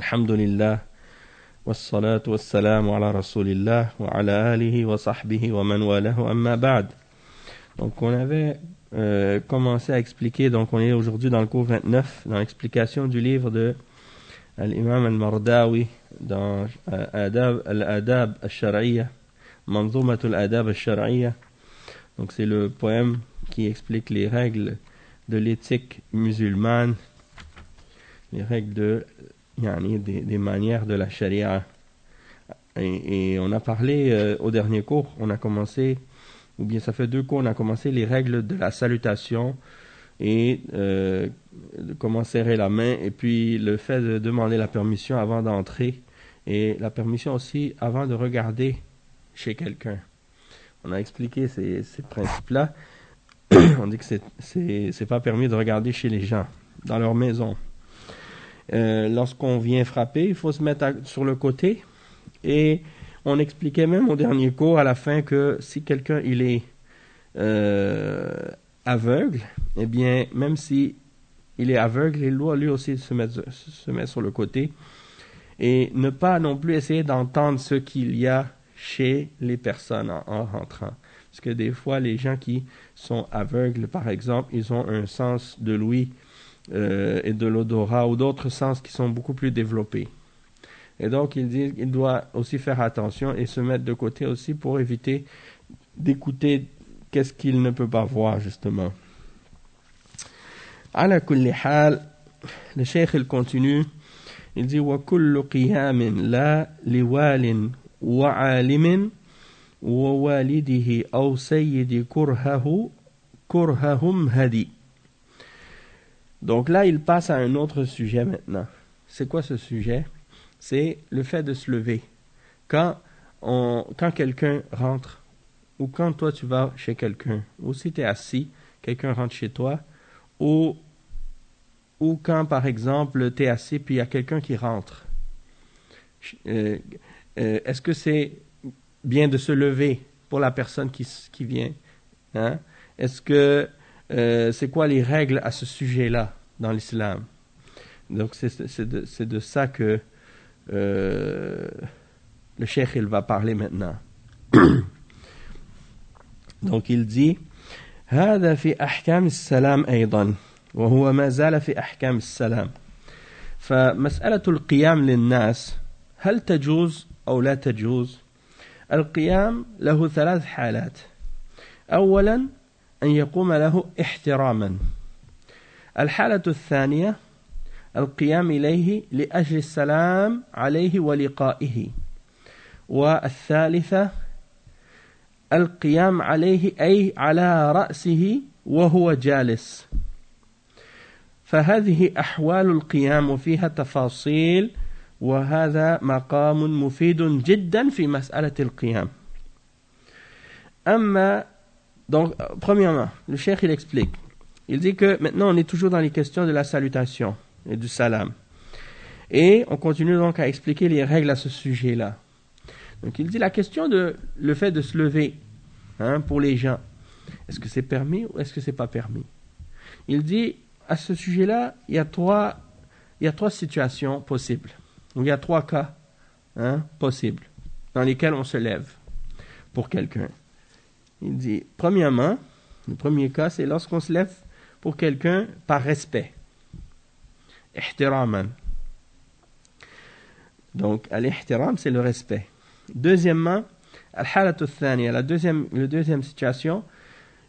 Alhamdulillah, wassalatu wassalamu ala rasulillah, wa ala alihi wa sahbihi wa man walahu amma ba'd. Donc on avait commencé à expliquer, donc on est aujourd'hui dans le cours 29, dans l'explication du livre de l'imam al-Mardawi dans al-Adab al-Shar'iyya, Manzumat al-Adab al-Shar'iyya. Donc c'est le poème qui explique les règles de l'éthique musulmane, les règles des manières de la charia. Et on a parlé au dernier cours, on a commencé, ou bien ça fait 2 cours, on a commencé les règles de la salutation et de comment serrer la main, et puis le fait de demander la permission avant d'entrer, et la permission aussi avant de regarder chez quelqu'un. On a expliqué ces principes-là. On dit que c'est pas permis de regarder chez les gens, dans leur maison. Lorsqu'on vient frapper, il faut se mettre sur le côté. Et on expliquait même au dernier cours, à la fin, que si quelqu'un il est aveugle, eh bien, même si il est aveugle, il doit lui aussi se mettre sur le côté et ne pas non plus essayer d'entendre ce qu'il y a chez les personnes en rentrant. Parce que des fois, les gens qui sont aveugles, par exemple, ils ont un sens de l'ouïe et de l'odorat ou d'autres sens qui sont beaucoup plus développés. Et donc, il dit qu'il doit aussi faire attention et se mettre de côté aussi pour éviter d'écouter qu'est-ce qu'il ne peut pas voir, justement. Ala kulli hal, le cheikh il continue, il dit wa kullu qiyamin la liwalin wa alimin wa walidihi aw sayyidi kurhahum hadi. Donc là, il passe à un autre sujet maintenant. C'est quoi ce sujet? C'est le fait de se lever. Quand quelqu'un rentre, ou quand toi tu vas chez quelqu'un, ou si tu es assis, quelqu'un rentre chez toi, ou quand par exemple tu es assis puis il y a quelqu'un qui rentre. Est-ce que c'est bien de se lever pour la personne qui vient? Hein? Est-ce que c'est quoi les règles à ce sujet-là dans l'islam? Donc c'est de ça que le cheikh il va parler maintenant. Donc il dit هذا في أحكام السلام أيضا وهو ما زال في أحكام السلام. فمسألة القيام للناس هل تجوز أو لا تجوز؟ القيام له 3 حالات. أولا أن يقوم له احتراما. الحالة الثانية القيام إليه لأجل السلام عليه ولقائه. والثالثة القيام عليه أي على رأسه وهو جالس. فهذه أحوال القيام وفيها تفاصيل، وهذا مقام مفيد جدا في مسألة القيام. Donc, premièrement, le cheikh il explique. Il dit que maintenant on est toujours dans les questions de la salutation et du salam. Et on continue donc à expliquer les règles à ce sujet-là. Donc il dit la question de le fait de se lever pour les gens. Est-ce que c'est permis ou est-ce que c'est pas permis? Il dit à ce sujet-là, il y a trois situations possibles. Donc il y a 3 cas possibles dans lesquels on se lève pour quelqu'un. Il dit, premièrement, le premier cas, c'est lorsqu'on se lève pour quelqu'un par respect. Ihtiraman. Donc, al-ihtiram, c'est le respect. Deuxièmement, al-halatu thaniya, la deuxième situation,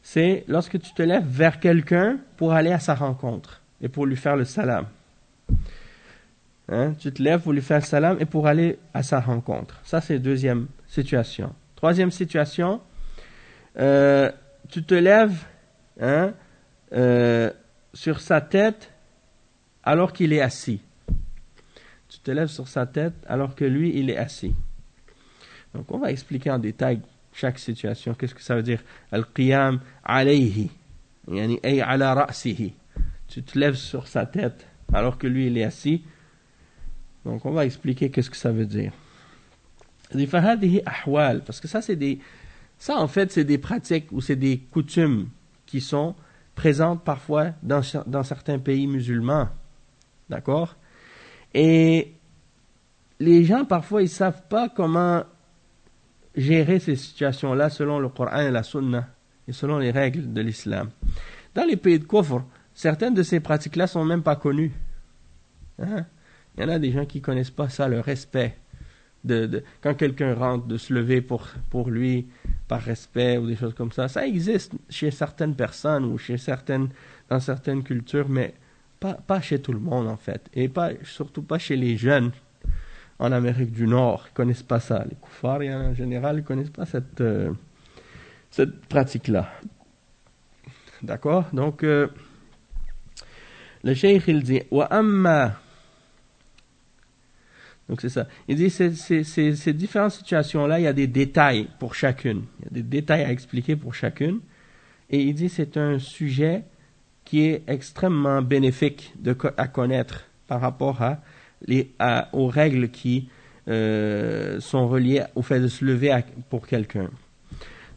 c'est lorsque tu te lèves vers quelqu'un pour aller à sa rencontre et pour lui faire le salam. Tu te lèves pour lui faire le salam et pour aller à sa rencontre. Ça, c'est la deuxième situation. Troisième situation, tu te lèves sur sa tête alors qu'il est assis. Tu te lèves sur sa tête alors que lui, il est assis. Donc, on va expliquer en détail chaque situation. Qu'est-ce que ça veut dire? Al-qiyam alayhi. Yani ay ala ra'sihi. Tu te lèves sur sa tête alors que lui, il est assis. Donc, on va expliquer qu'est-ce que ça veut dire. Il dit, fahadihi ahwal. Parce que ça, en fait, c'est des pratiques ou c'est des coutumes qui sont présentes parfois dans certains pays musulmans. D'accord? Et les gens, parfois, ils savent pas comment gérer ces situations-là selon le Coran et la Sunna et selon les règles de l'islam. Dans les pays de Kufr, certaines de ces pratiques-là sont même pas connues. Hein? Il y en a des gens qui connaissent pas ça, le respect. Quand quelqu'un rentre, de se lever pour lui par respect ou des choses comme ça. Ça existe chez certaines personnes ou dans certaines cultures, mais pas chez tout le monde en fait. Et surtout pas chez les jeunes en Amérique du Nord. Ils ne connaissent pas ça. Les koufars, en général, ils ne connaissent pas cette pratique-là. D'accord? Donc, le cheikh, il dit « Wa amma » Donc c'est ça. Il dit ces différentes situations-là, il y a des détails pour chacune. Il y a des détails à expliquer pour chacune. Et il dit c'est un sujet qui est extrêmement bénéfique à connaître par rapport aux règles qui sont reliées au fait de se lever pour quelqu'un.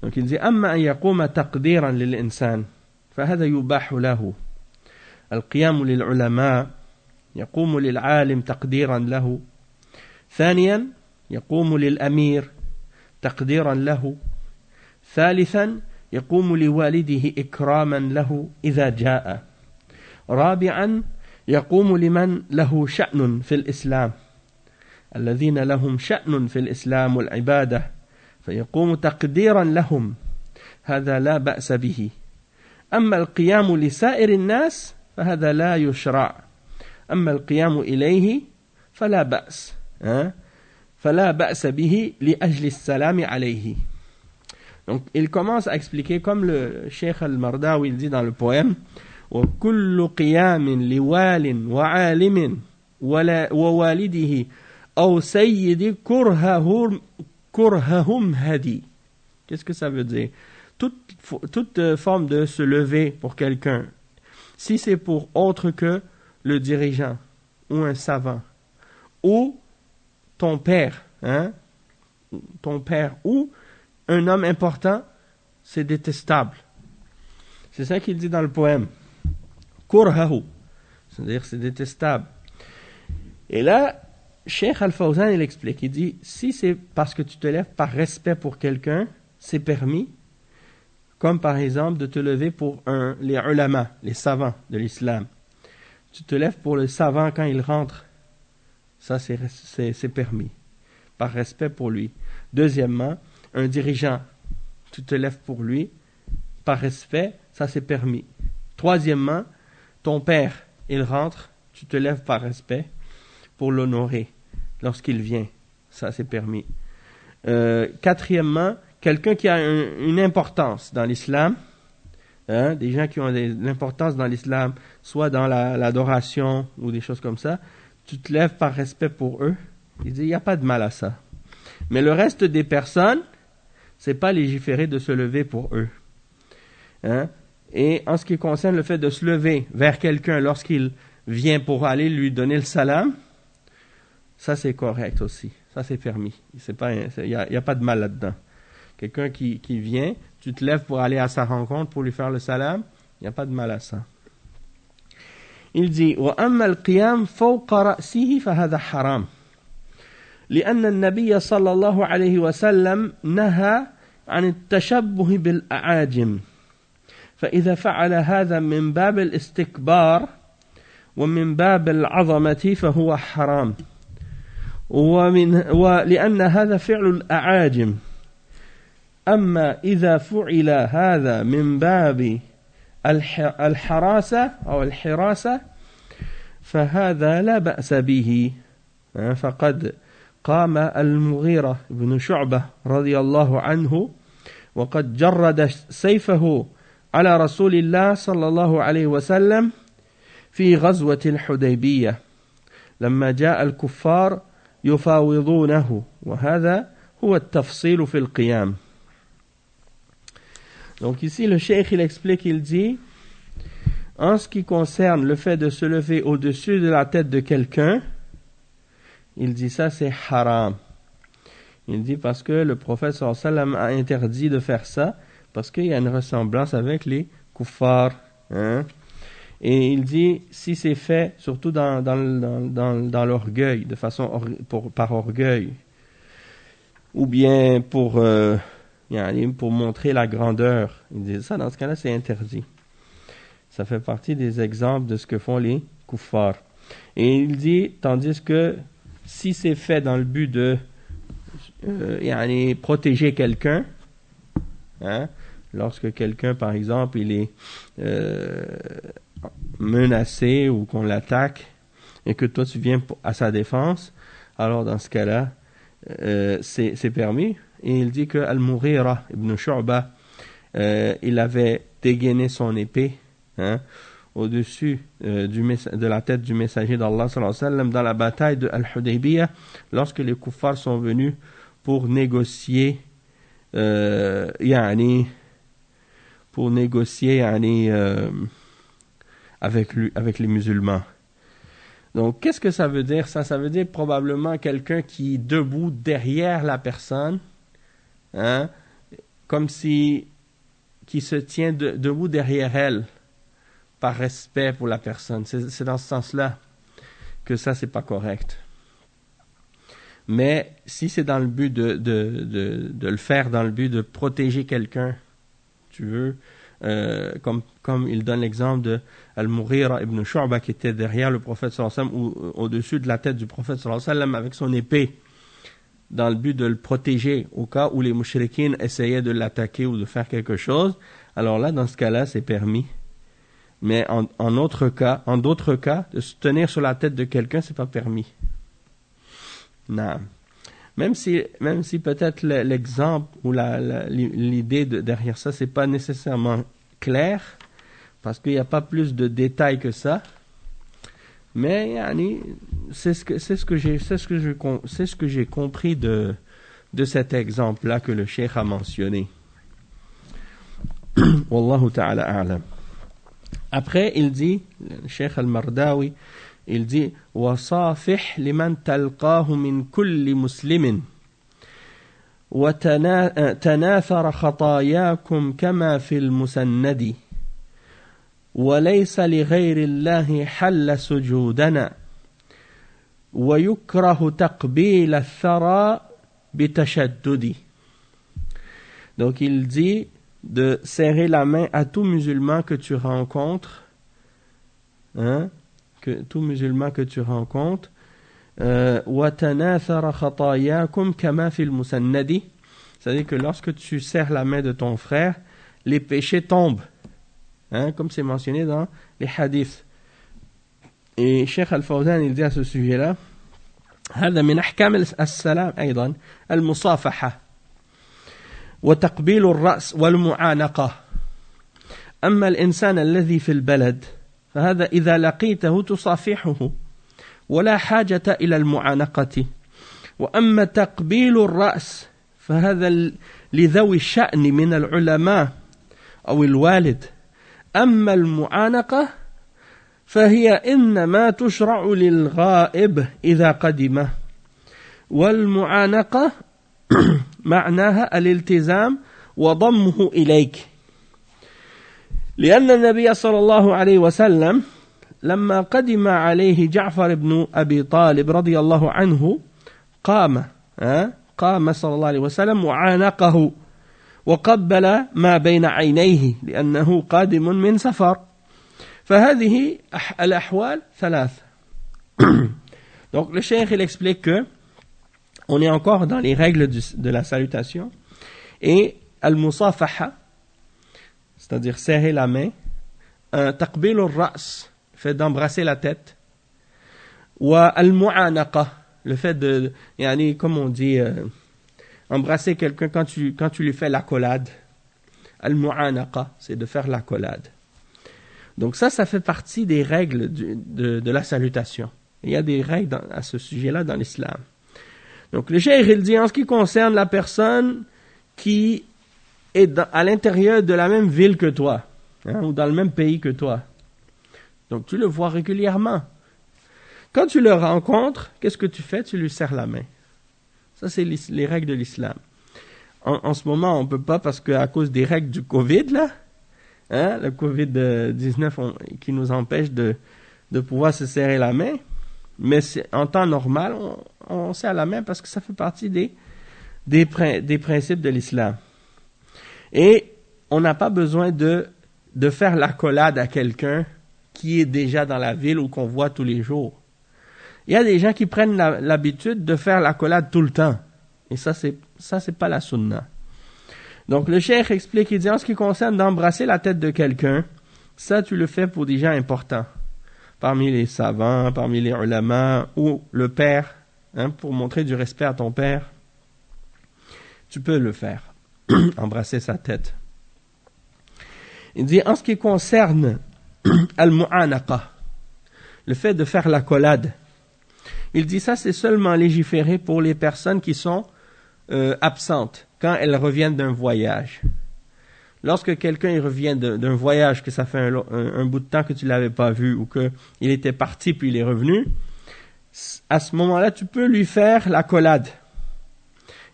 Donc il dit أما أن يقوم تقديرا للإنسان فهذا يباح له القيام للعلماء يقوم للعالم تقديرا له ثانيا يقوم للأمير تقديرا له ثالثا يقوم لوالده إكراما له إذا جاء رابعا يقوم لمن له شأن في الإسلام الذين لهم شأن في الإسلام والعبادة فيقوم تقديرا لهم هذا لا بأس به أما القيام لسائر الناس فهذا لا يشرع أما القيام إليه فلا بأس فلا بأس به لأجل السلام عليه. Donc il commence à expliquer comme le Cheikh al-Mardawi il dit dans le poème وكل قيام لوال وعالم ووالده أو سيد كرههم هدي. Qu'est-ce que ça veut dire? Toute forme de se lever pour quelqu'un, si c'est pour autre que le dirigeant ou un savant ou ton père ou un homme important, c'est détestable. C'est ça qu'il dit dans le poème. Kurhahu, c'est-à-dire c'est détestable. Et là, Cheikh Al-Fawzan, il explique, il dit, si c'est parce que tu te lèves par respect pour quelqu'un, c'est permis, comme par exemple de te lever pour les ulama, les savants de l'islam. Tu te lèves pour le savant quand il rentre, ça c'est permis, par respect pour lui. Deuxièmement, un dirigeant, tu te lèves pour lui, par respect, ça c'est permis. Troisièmement, ton père, il rentre, tu te lèves par respect pour l'honorer lorsqu'il vient, ça c'est permis. Quatrièmement, quelqu'un qui a une importance dans l'islam, des gens qui ont l'importance dans l'islam, soit dans l'adoration ou des choses comme ça, tu te lèves par respect pour eux, il dit il n'y a pas de mal à ça. Mais le reste des personnes, c'est pas légiféré de se lever pour eux. Et en ce qui concerne le fait de se lever vers quelqu'un lorsqu'il vient pour aller lui donner le salam, ça c'est correct aussi, ça c'est permis. Il n'y a pas de mal là-dedans. Quelqu'un qui vient, tu te lèves pour aller à sa rencontre, pour lui faire le salam, il n'y a pas de mal à ça. Il dit وأما القيام فوق رأسه فهذا حرام لأن النبي صلى الله عليه وسلم نهى عن التشبه بالأعاجم فإذا فعل هذا من باب الاستكبار ومن باب العظمة فهو حرام ولأن هذا فعل الأعاجم أما إذا فعل هذا من باب الحراسة أو الحراسة فهذا لا بأس به فقد قام المغيرة بن شعبة رضي الله عنه وقد جرد سيفه على رسول الله صلى الله عليه وسلم في غزوة الحديبية لما جاء الكفار يفاوضونه وهذا هو التفصيل في القيام. Donc ici le cheikh il explique, il dit en ce qui concerne le fait de se lever au-dessus de la tête de quelqu'un, il dit ça c'est haram. Il dit parce que le prophète sallallahu alayhi wa sallam a interdit de faire ça parce qu'il y a une ressemblance avec les kuffars. Et il dit, si c'est fait, surtout dans l'orgueil, de façon par orgueil, ou bien pour montrer la grandeur, il dit ça, dans ce cas-là, c'est interdit. Ça fait partie des exemples de ce que font les kuffars. Et il dit, tandis que si c'est fait dans le but de protéger quelqu'un, hein, lorsque quelqu'un, par exemple, il est menacé ou qu'on l'attaque et que toi tu viens à sa défense, alors dans ce cas-là, c'est permis. Et il dit que Al-Mughira ibn Shu'ba, il avait dégainé son épée, hein, au-dessus de la tête du messager d'Allah sallallahu alayhi wa sallam dans la bataille de Al-Hudaybiyah, lorsque les kuffars sont venus pour négocier avec les musulmans. Donc, qu'est-ce que ça veut dire ça? Ça veut dire probablement quelqu'un qui est debout derrière la personne, hein, comme si qui se tient debout derrière elle, par respect pour la personne. C'est dans ce sens-là que ça, c'est pas correct. Mais si c'est dans le but de le faire dans le but de protéger quelqu'un, tu veux, comme il donne l'exemple de Al-Mughira ibn Shu'ba qui était derrière le prophète sallallahu alayhi wa sallam, ou au-dessus de la tête du prophète sallallahu alayhi wa sallam avec son épée, dans le but de le protéger au cas où les mushrikines essayaient de l'attaquer ou de faire quelque chose. Alors là, dans ce cas-là, c'est permis. Mais en d'autres cas, de se tenir sur la tête de quelqu'un, c'est pas permis. Non. Même si peut-être l'exemple ou l'idée derrière ça, c'est pas nécessairement clair, parce qu'il n'y a pas plus de détails que ça. Mais c'est ce que j'ai compris de cet exemple-là que le cheikh a mentionné. Wallahu ta'ala a'lam. Après, il dit, le cheikh al-Mardawi, il dit وَصَافِحْ لِمَنْ تَلْقَاهُ مِنْ كُلِّ مُسْلِمٍ وَتَنَاثَرَ خَطَايَاكُمْ كَمَا فِي الْمُسَنَّدِ وَلَيْسَ لِغَيْرِ اللَّهِ حَلَّ سُجُودَنَا وَيُكْرَهُ تَقْبِيلَ الثَّرَى بِتَشَدُّدِ. Donc il dit de serrer la main à tout musulman que tu rencontres, hein, tout musulman que tu rencontres, وَتَنَاثَرَ خَطَايَاكُمْ كَمَا فِي الْمُسَنَّدِ, c'est-à-dire que lorsque tu serres la main de ton frère, les péchés tombent, hein, comme c'est mentionné dans les hadiths. Et Cheikh Al-Fawzan, il dit à ce sujet-là, هذا من أحكام السلام أيضا المصافحة وتقبيل الرأس والمعانقة. أما الإنسان الذي في البلد فهذا إذا لقيته تصافحه ولا حاجة إلى المعانقة. وأما تقبيل الرأس فهذا لذوي الشأن من العلماء أو الوالد. أما المعانقة فهي إنما تشرع للغائب إذا قدم. والمعانقة معناها الالتزام وضمه إليك. لأن النبي صلى الله عليه وسلم لما قدم عليه جعفر بن أبي طالب رضي الله عنه قام صلى الله عليه وسلم وعانقه وقبل ما بين عينيه لأنه قادم من سفر. فهذه الأحوال ثلاث. Donc le cheikh il explique que on est encore dans les règles de la salutation et al-musafaha, c'est-à-dire serrer la main, taqbil al-ra's, le fait d'embrasser la tête, wa al-mu'anaqa, le fait de, comme on dit, embrasser quelqu'un quand tu lui fais l'accolade. Al-mu'anaqa, c'est de faire l'accolade. Donc ça fait partie des règles de la salutation. Il y a des règles à ce sujet-là dans l'islam. Donc le cheikh il dit en ce qui concerne la personne qui est à l'intérieur de la même ville que toi, hein, ou dans le même pays que toi. Donc tu le vois régulièrement. Quand tu le rencontres, qu'est-ce que tu fais? Tu lui serres la main. Ça c'est les règles de l'islam. En ce moment on peut pas parce qu'à cause des règles du Covid là, hein, le Covid-19 qui nous empêche de pouvoir se serrer la main. Mais en temps normal, on serre la main parce que ça fait partie des principes de l'islam. Et on n'a pas besoin de faire l'accolade à quelqu'un qui est déjà dans la ville ou qu'on voit tous les jours. Il y a des gens qui prennent l'habitude de faire l'accolade tout le temps. Et ça, c'est pas la sunna. Donc, le cheikh explique, il dit, en ce qui concerne d'embrasser la tête de quelqu'un, ça, tu le fais pour des gens importants. Parmi les savants, parmi les ulama, ou le père, hein, pour montrer du respect à ton père, tu peux le faire. Embrasser sa tête. Il dit, en ce qui concerne al-mu'anaqa, le fait de faire l'accolade, il dit ça, c'est seulement légiféré pour les personnes qui sont absentes, quand elles reviennent d'un voyage. Lorsque quelqu'un revient d'un voyage, que ça fait un bout de temps que tu ne l'avais pas vu, ou qu'il était parti puis il est revenu, à ce moment-là, tu peux lui faire l'accolade.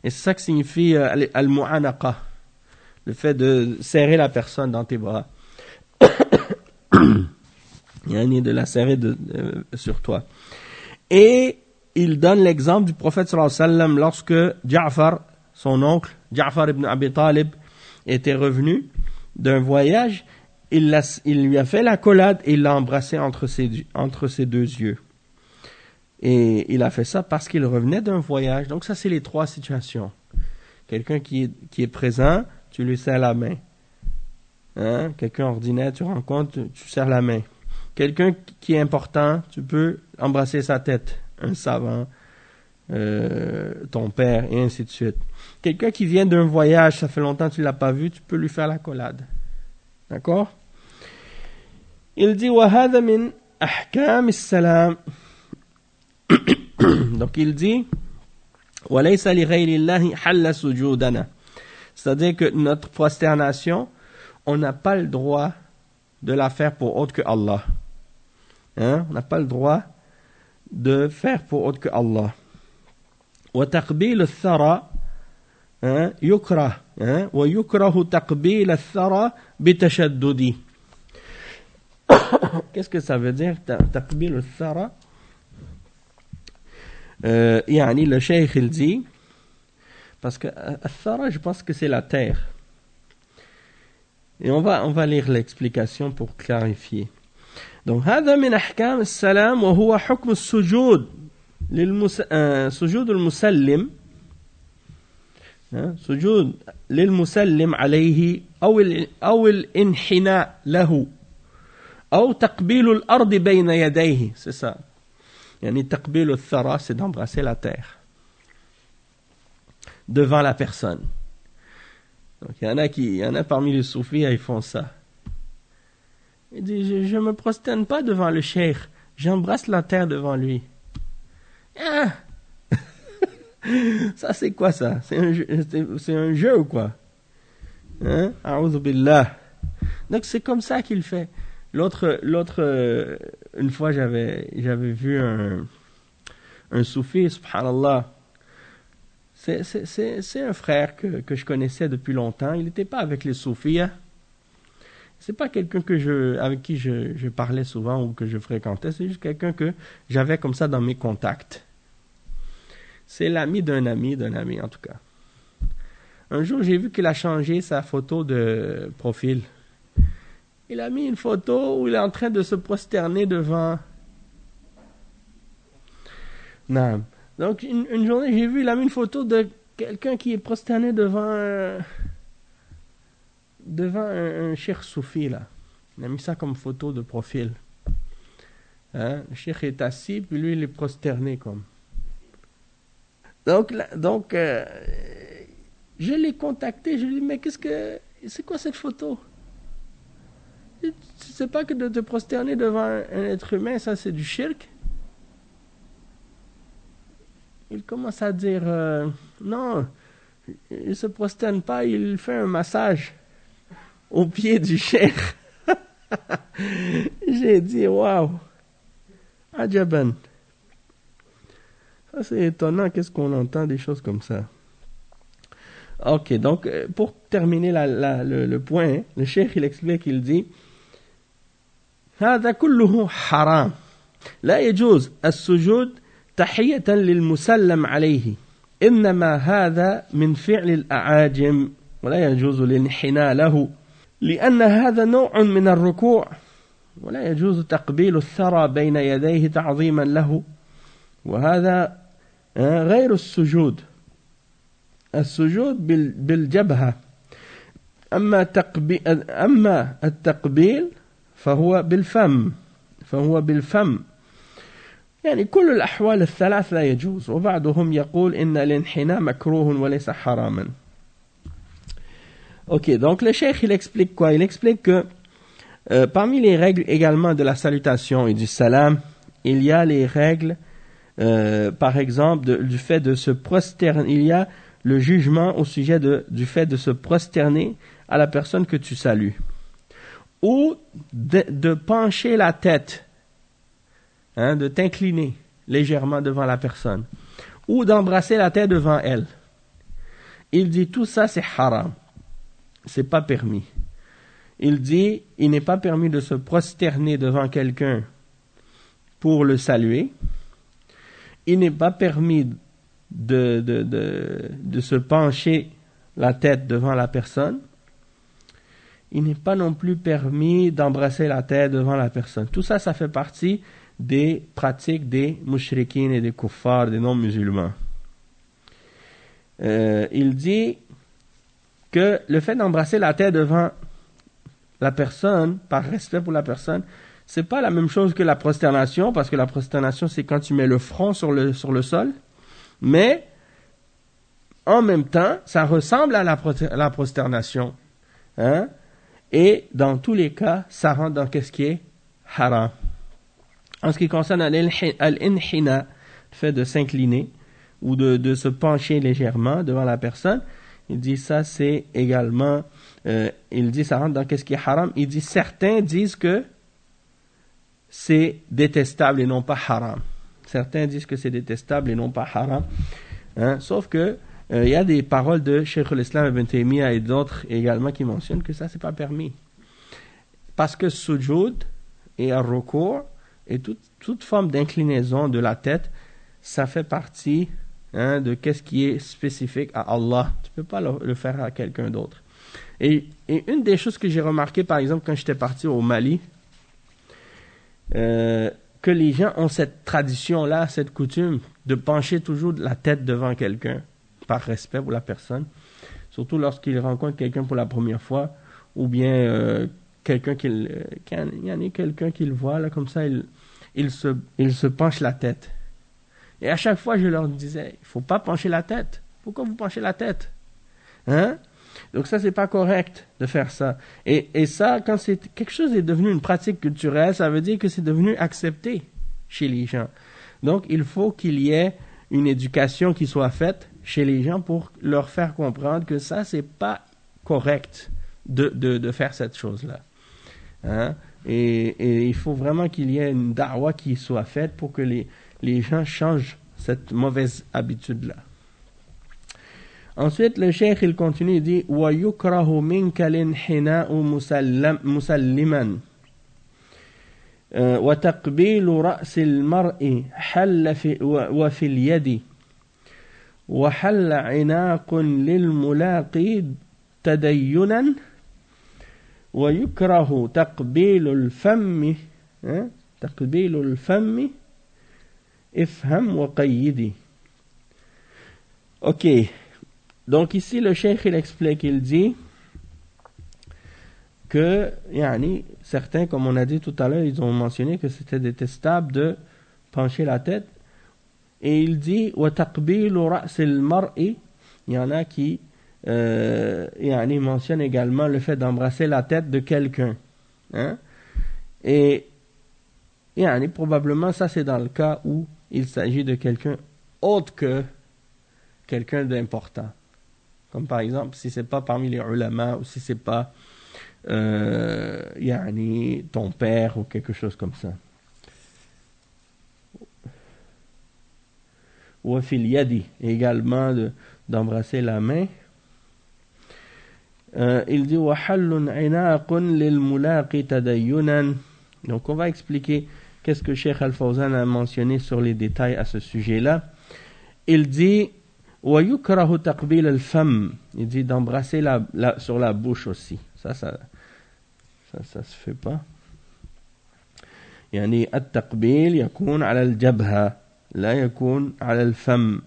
Et c'est ça que signifie al-mu'anaqa, le fait de serrer la personne dans tes bras. Il y a un nid de la serrer sur toi. Et il donne l'exemple du prophète sallallahu alayhi wa sallam lorsque Ja'far, son oncle, Ja'far ibn Abi Talib, était revenu d'un voyage, il lui a fait l'accolade et il l'a embrassé entre ses deux yeux. Et il a fait ça parce qu'il revenait d'un voyage. Donc ça, c'est les trois situations. Quelqu'un qui est présent, tu lui serres la main. Hein? Quelqu'un ordinaire, tu rencontres, tu serres la main. Quelqu'un qui est important, tu peux embrasser sa tête. Un savant, ton père, et ainsi de suite. Quelqu'un qui vient d'un voyage, ça fait longtemps que tu ne l'as pas vu, tu peux lui faire l'accolade. D'accord? Il dit, وَهَذَا مِنْ أَحْكَامِ السَّلَامِ. Donc il dit, وَلَيْسَ لِغَيْرِ اللَّهِ حَلَّ سُجُودَنَا. C'est-à-dire que notre prosternation, on n'a pas le droit de la faire pour autre que Allah. Hein? On n'a pas le droit de faire pour autre que Allah. وَتَقْبِيلُ الثَّرَى يُكْرَهُ وَيُكْرَهُ تَقْبِيلَ الثَّرَى بِتَشَدُّدِ. Qu'est-ce que ça veut dire, تَقْبِيلُ الثَّرَى? يعني le cheikh il dit, parce que الثَّرَى, je pense que c'est la terre. Et on va lire l'explication pour clarifier. Donc, هذا من أحكام السلام وهو حكم السجود سجود المسلم سجود للمسلم عليه أو الانحناء له أو تقبيل الأرض بين يديه. C'est ça. يعني تقبيل الثرى, c'est d'embrasser la terre devant la personne. Donc, il y en a parmi les soufis, ils font ça. Il dit, je me prosterne pas devant le cheikh, j'embrasse la terre devant lui. Ah! Ça, c'est quoi ça? C'est un jeu ou quoi? Hein? A'udhu billah. Donc, c'est comme ça qu'il fait. L'autre, une fois, j'avais vu un soufi, subhanallah. C'est un frère que je connaissais depuis longtemps. Il n'était pas avec les soufis. Hein? C'est pas quelqu'un avec qui je parlais souvent ou que je fréquentais. C'est juste quelqu'un que j'avais comme ça dans mes contacts. C'est l'ami d'un ami, en tout cas. Un jour, j'ai vu qu'il a changé sa photo de profil. Il a mis une photo où il est en train de se prosterner devant... Non. Donc, une journée, j'ai vu, il a mis une photo de quelqu'un qui est prosterné devant un cheikh soufi, là. Il a mis ça comme photo de profil. Hein? Le cheikh est assis, puis lui, il est prosterné, comme. Donc, je l'ai contacté, je lui ai dit, mais c'est quoi cette photo? Tu sais pas que de te prosterner devant un être humain, ça c'est du shirk? Il commence à dire, non, il se prosterne pas, il fait un massage au pied du cheikh. J'ai dit, waouh, ajaban. Ça c'est étonnant, qu'est-ce qu'on entend des choses comme ça. Ok, donc pour terminer le point, le cheikh il explique, il dit هذا كله حرام لا يجوز السجود تحية للمسلم عليه إنما هذا من فعل الأعاجم ولا يجوز الانحناء له لأن هذا نوع من الركوع ولا يجوز تقبيل الثرى بين يديه تعظيما له وهذا غير السجود السجود بالجبهة أما التقبيل فهو بالفم يعني كل الأحوال الثلاث لا يجوز وبعضهم يقول إن الانحناء مكروه وليس حراما. Ok, donc le cheikh il explique quoi? Il explique que parmi les règles également de la salutation et du salam, il y a les règles par exemple du fait de se prosterner, il y a le jugement au sujet du fait de se prosterner à la personne que tu salues ou de pencher la tête, de t'incliner légèrement devant la personne ou d'embrasser la tête devant elle. Il dit tout ça c'est haram, c'est pas permis. Il dit il n'est pas permis de se prosterner devant quelqu'un pour le saluer. Il n'est pas permis de se pencher la tête devant la personne. Il n'est pas non plus permis d'embrasser la tête devant la personne. Tout ça, ça fait partie des pratiques des mushrikines et des kuffars, des non-musulmans. Il dit que le fait d'embrasser la tête devant la personne, par respect pour la personne, c'est pas la même chose que la prosternation, parce que la prosternation, c'est quand tu mets le front sur le sol, mais en même temps, ça ressemble à la prosternation. Et dans tous les cas, ça rentre dans ce qui est haram. En ce qui concerne al-inhina, le fait de s'incliner ou de se pencher légèrement devant la personne, il dit ça c'est également, il dit ça rentre dans ce qui est haram. Il dit certains disent que c'est détestable et non pas haram. Certains disent que c'est détestable et non pas haram. Sauf que il y a des paroles de Cheikh al-Islam Ibn Taymiyyah et d'autres également qui mentionnent que ça c'est pas permis. Parce que sujoud et ar-ruku' et toute forme d'inclinaison de la tête, ça fait partie de qu'est-ce qui est spécifique à Allah. Tu peux pas le faire à quelqu'un d'autre. Et une des choses que j'ai remarqué par exemple quand j'étais parti au Mali, que les gens ont cette tradition-là, cette coutume de pencher toujours la tête devant quelqu'un par respect pour la personne, surtout lorsqu'ils rencontrent quelqu'un pour la première fois ou bien quelqu'un qu'il y en a quelqu'un qu'il voit là comme ça, il se penche la tête. Et à chaque fois je leur disais, il faut pas pencher la tête. Pourquoi vous penchez la tête? Donc ça c'est pas correct de faire ça. Et ça, quand quelque chose est devenu une pratique culturelle, ça veut dire que c'est devenu accepté chez les gens. Donc il faut qu'il y ait une éducation qui soit faite chez les gens pour leur faire comprendre que ça c'est pas correct de faire cette chose-là. Et il faut vraiment qu'il y ait une da'wa qui soit faite pour que les gens changent cette mauvaise habitude-là. Ensuite, le cheikh, il continue, il dit وَيُكْرَهُ مِنْكَ الْإِنْحِنَاءُ مُسَلِّمًا وَتَقْبِيلُ رَأْسِ الْمَرْءِ حَلَّ وَفِي الْيَدِ وَحَلَّ عِنَاقٌ لِلْمُلَاقِي تَدَيُّنًا وَيُكْرَهُ تَقْبِيلُ الْفَمِّ إِفْهَمْ وَقَيِّدِ. Ok. Donc ici, le cheikh, il explique, il dit que, certains, comme on a dit tout à l'heure, ils ont mentionné que c'était détestable de pencher la tête. Et il dit, وَتَقْبِيلُ رَأْسِ الْمَرْءِ, il y en a qui mentionnent également le fait d'embrasser la tête de quelqu'un. Et probablement, ça c'est dans le cas où il s'agit de quelqu'un autre que quelqu'un d'important. Comme par exemple, si c'est pas parmi les ulama ou si c'est pas ton père ou quelque chose comme ça. Ou fil yadi, également d'embrasser la main. il dit وَحَلٌّ عِنَاقٌ لِلْمُلَاقِ تَدَيُّنًا. Donc on va expliquer qu'est-ce que Cheikh Al-Fawzan a mentionné sur les détails à ce sujet-là. Il dit وَيُكْرَهُ تَقْبِيلَ الْفَمِّ. Il dit d'embrasser sur la bouche aussi. Ça se fait pas. يعني التقبيل يكون على الجبهة لا يكون على الفم.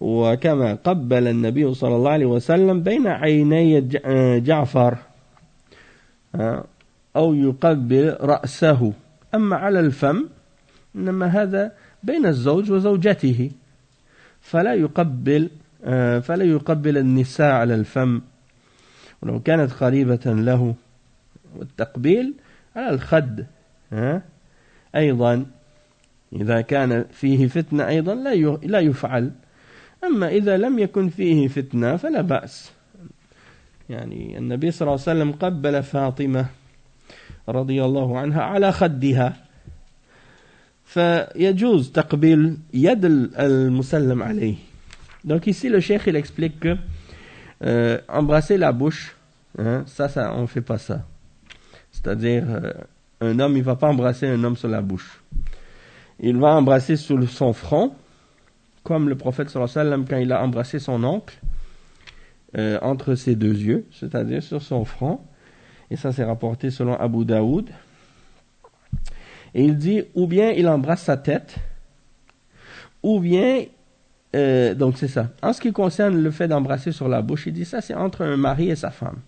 وكما قبل النبي صلى الله عليه وسلم بين عيني جعفر أو يقبل رأسه. أما على الفم إنما هذا بين الزوج وزوجته فلا يقبل النساء على الفم ولو كانت قريبة له. والتقبيل على الخد أيضا إذا كان فيه فتنة أيضا لا يفعل. أما إذا لم يكن فيه فتنة فلا بأس. يعني النبي صلى الله عليه وسلم قبل فاطمة رضي الله عنها على خدها فيجوز تقبيل يد المسلم عليه. Donc ici le cheikh il explique que embrasser la bouche, ça on fait pas ça. C'est-à-dire un homme il va pas embrasser un homme sur la bouche. Il va embrasser sur son front, comme le prophète sallallahu alayhi wa sallam quand il a embrassé son oncle entre ses deux yeux, c'est-à-dire sur son front. Et ça c'est rapporté selon Abu Daoud. Et il dit ou bien il embrasse sa tête, ou bien donc c'est ça. En ce qui concerne le fait d'embrasser sur la bouche, il dit ça c'est entre un mari et sa femme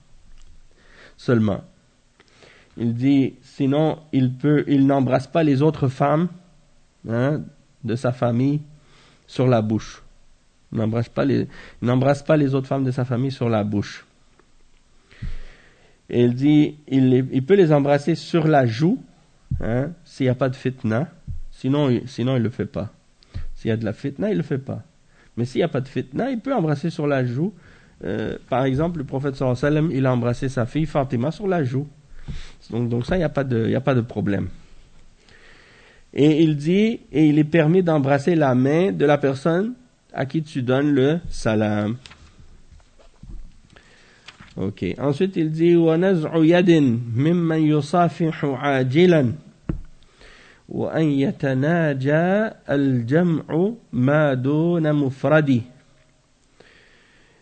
seulement. Il dit sinon il n'embrasse pas les autres femmes de sa famille sur la bouche. Il n'embrasse pas les autres femmes de sa famille sur la bouche. Et il dit il peut les embrasser sur la joue s'il n'y a pas de fitna. Sinon il ne le fait pas. S'il y a de la fitna, il ne le fait pas. Mais s'il n'y a pas de fitna, il peut embrasser sur la joue. Par exemple, le prophète sallallahu alayhi wa sallam, il a embrassé sa fille Fatima sur la joue. Donc ça, il n'y a pas de problème. Et il dit, et il est permis d'embrasser la main de la personne à qui tu donnes le salam. Ok. Ensuite, il dit, وَنَزْعُ يَدٍ مِمَّنْ يُصَافِحُ عَاجِلًا وأن يتناجى الجمع ما دون مفرده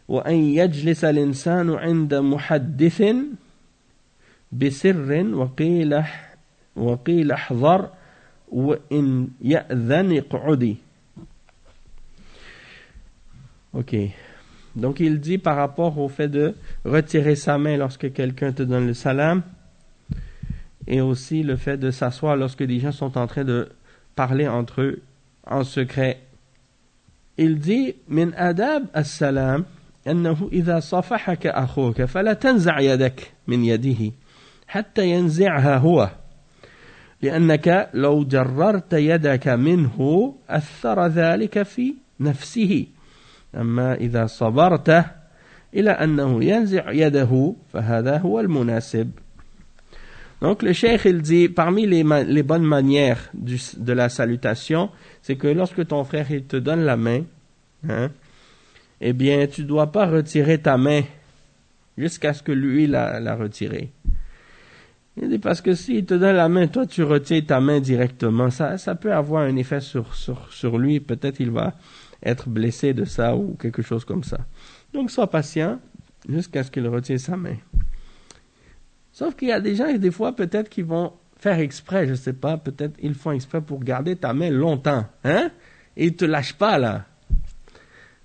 وأن يجلس الإنسان عند محدث بسر وقيل احذر وإن يأذن اقعدي. Ok. Donc il dit par rapport au fait de retirer sa main lorsque quelqu'un te donne le salam, et aussi le fait de s'asseoir lorsque des gens sont en train de parler entre eux en secret. Il dit من آداب السلام أنه إذا صافحك أخوك فلا تنزع يدك من يده حتى ينزعها هو لأنك لو جررت يدك منه أثر ذلك في نفسه أما إذا صبرت إلى أنه ينزع يده فهذا هو المناسب. Donc le cheikh il dit parmi les bonnes manières de la salutation, c'est que lorsque ton frère il te donne la main, eh bien tu dois pas retirer ta main jusqu'à ce que lui l'a retirée. Il dit parce que s'il te donne la main, toi tu retires ta main directement, ça peut avoir un effet sur lui, peut-être il va être blessé de ça ou quelque chose comme ça. Donc sois patient jusqu'à ce qu'il retire sa main. Sauf qu'il y a des gens, et des fois, peut-être qu'ils vont faire exprès, je sais pas, peut-être ils font exprès pour garder ta main longtemps, et ils te lâchent pas, là.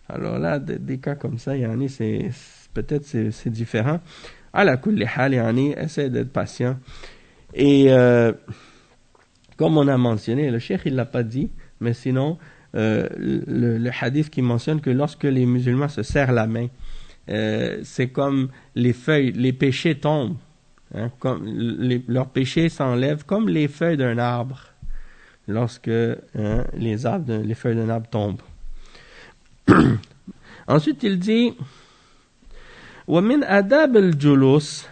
Alors là, des cas comme ça, yani, peut-être c'est différent. Ala kulli hal, yani, essaie d'être patient. Et, comme on a mentionné, le cheikh, il l'a pas dit, mais sinon, le hadith qui mentionne que lorsque les musulmans se serrent la main, c'est comme les feuilles, les péchés tombent. Comme leurs péchés s'enlèvent comme les feuilles d'un arbre lorsque les feuilles d'un arbre tombent. Ensuite il dit ومن آداب الجلوس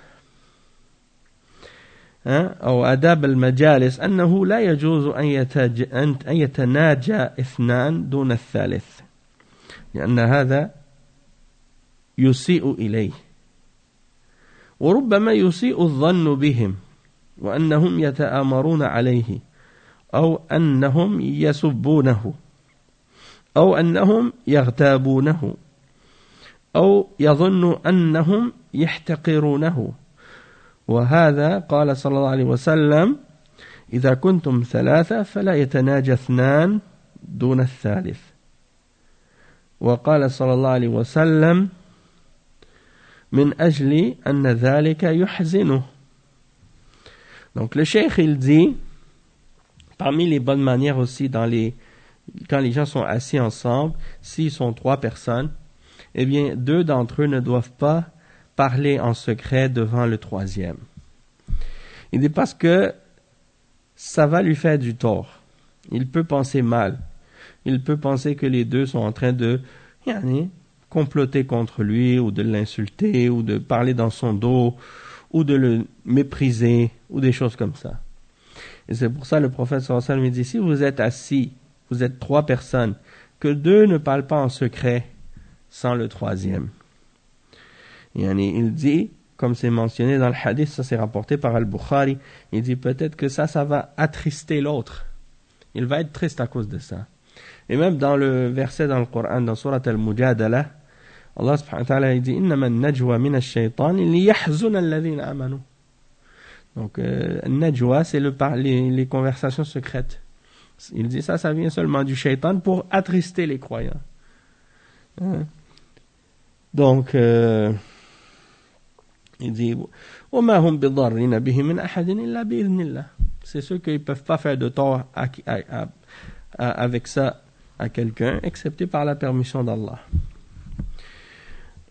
أو آداب المجالس أنه لا يجوز أن يتناجى اثنان دون الثالث لأن هذا يسيء إليه. وربما يسيء الظن بهم وأنهم يتآمرون عليه أو أنهم يسبونه أو أنهم يغتابونه أو يظن أنهم يحتقرونه. وهذا قال صلى الله عليه وسلم إذا كنتم ثلاثة فلا يتناجى اثنان دون الثالث. وقال صلى الله عليه وسلم من أجل أن ذلك يحزنه. Donc le cheikh il dit, parmi les bonnes manières aussi quand les gens sont assis ensemble, s'ils sont 3 personnes, eh bien 2 d'entre eux ne doivent pas parler en secret devant le 3e. Il dit parce que ça va lui faire du tort. Il peut penser mal. Il peut penser que les 2 sont en train de comploter contre lui ou de l'insulter ou de parler dans son dos ou de le mépriser ou des choses comme ça. Et c'est pour ça le prophète sallallahu alayhi wa sallam dit, si vous êtes assis, vous êtes 3 personnes, que 2 ne parlent pas en secret sans le 3e. Il dit, comme c'est mentionné dans le hadith, ça c'est rapporté par Al-Bukhari, il dit peut-être que ça va attrister l'autre. Il va être triste à cause de ça. Et même dans le verset dans le Coran, dans Surat Al-Mujadala, Allah subhanahu wa ta'ala dit إنما النجوى من الشيطان ليحزن الذين آمنوا. Donc najwa c'est les conversations secrètes. Il dit ça vient seulement du shaitan pour attrister les croyants. Donc il dit وما هم بضارين به من أحد إلا بإذن الله. C'est ceux qui ne peuvent pas faire de tort avec ça à quelqu'un excepté par la permission d'Allah.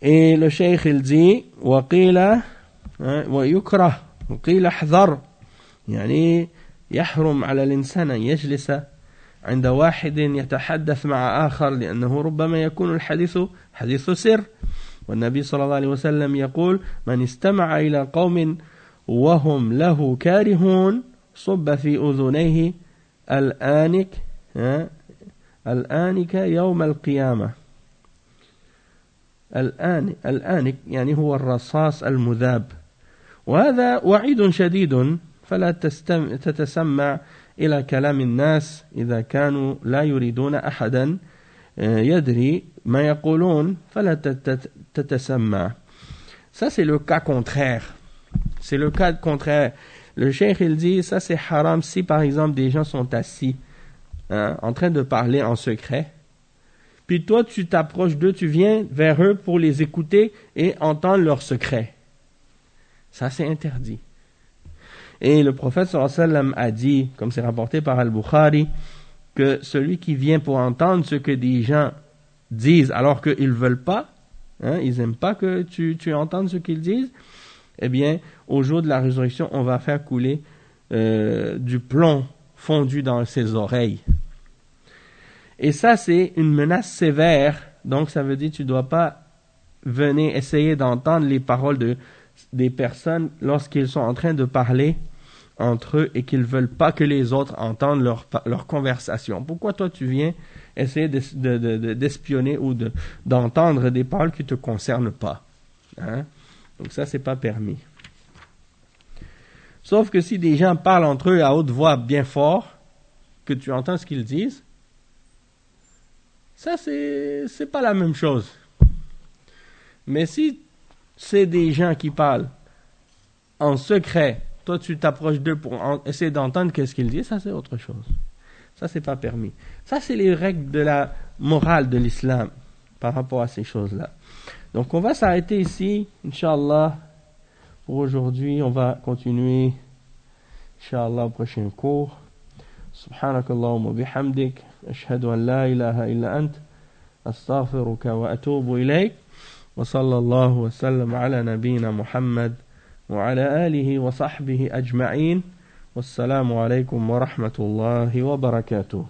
Et le cheikh il dit وقيل ويكره وقيل احذر يعني يحرم على الإنسان أن يجلس عند واحد يتحدث مع آخر لأنه ربما يكون الحديث حديث سر. والنبي صلى الله عليه وسلم يقول من استمع إلى قوم وهم له كارهون صب في أذنيه الآنك يوم القيامة. الآنك يعني هو الرصاص المذاب. وهذا وعيد شديد فلا تتسمع إلى كلام الناس إذا كانوا لا يريدون أحدا يدري ما يقولون فلا تتسمع. Ça c'est le cas contraire. C'est le cas contraire. Le cheikh il dit ça c'est haram si par exemple des gens sont assis en train de parler en secret. Puis toi tu t'approches d'eux, tu viens vers eux pour les écouter et entendre leurs secrets. Ça c'est interdit. Et le prophète sallallahu alayhi wa sallam a dit, comme c'est rapporté par Al-Bukhari, que celui qui vient pour entendre ce que des gens disent alors qu'ils ne veulent pas, ils n'aiment pas que tu entendes ce qu'ils disent, eh bien, au jour de la résurrection, on va faire couler du plomb fondu dans ses oreilles. Et ça, c'est une menace sévère. Donc, ça veut dire que tu ne dois pas venir essayer d'entendre les paroles des personnes lorsqu'ils sont en train de parler entre eux et qu'ils ne veulent pas que les autres entendent leur conversation. Pourquoi toi, tu viens essayer d'espionner ou d'entendre des paroles qui ne te concernent pas? Donc ça, c'est pas permis. Sauf que si des gens parlent entre eux à haute voix bien fort, que tu entends ce qu'ils disent, ça, c'est pas la même chose. Mais si c'est des gens qui parlent en secret, toi tu t'approches d'eux pour essayer d'entendre qu'est-ce qu'ils disent, ça c'est autre chose. Ça c'est pas permis. Ça c'est les règles de la morale de l'islam par rapport à ces choses-là. Donc on va s'arrêter ici, Inch'Allah, pour aujourd'hui. On va continuer, Inch'Allah, au prochain cours. Subhanakallahumma bihamdik, ashhadu an la ilaha illa ant, astaghfiruka wa atubu ilayk. وصلى الله وسلم على نبينا محمد وعلى آله وصحبه أجمعين والسلام عليكم ورحمة الله وبركاته.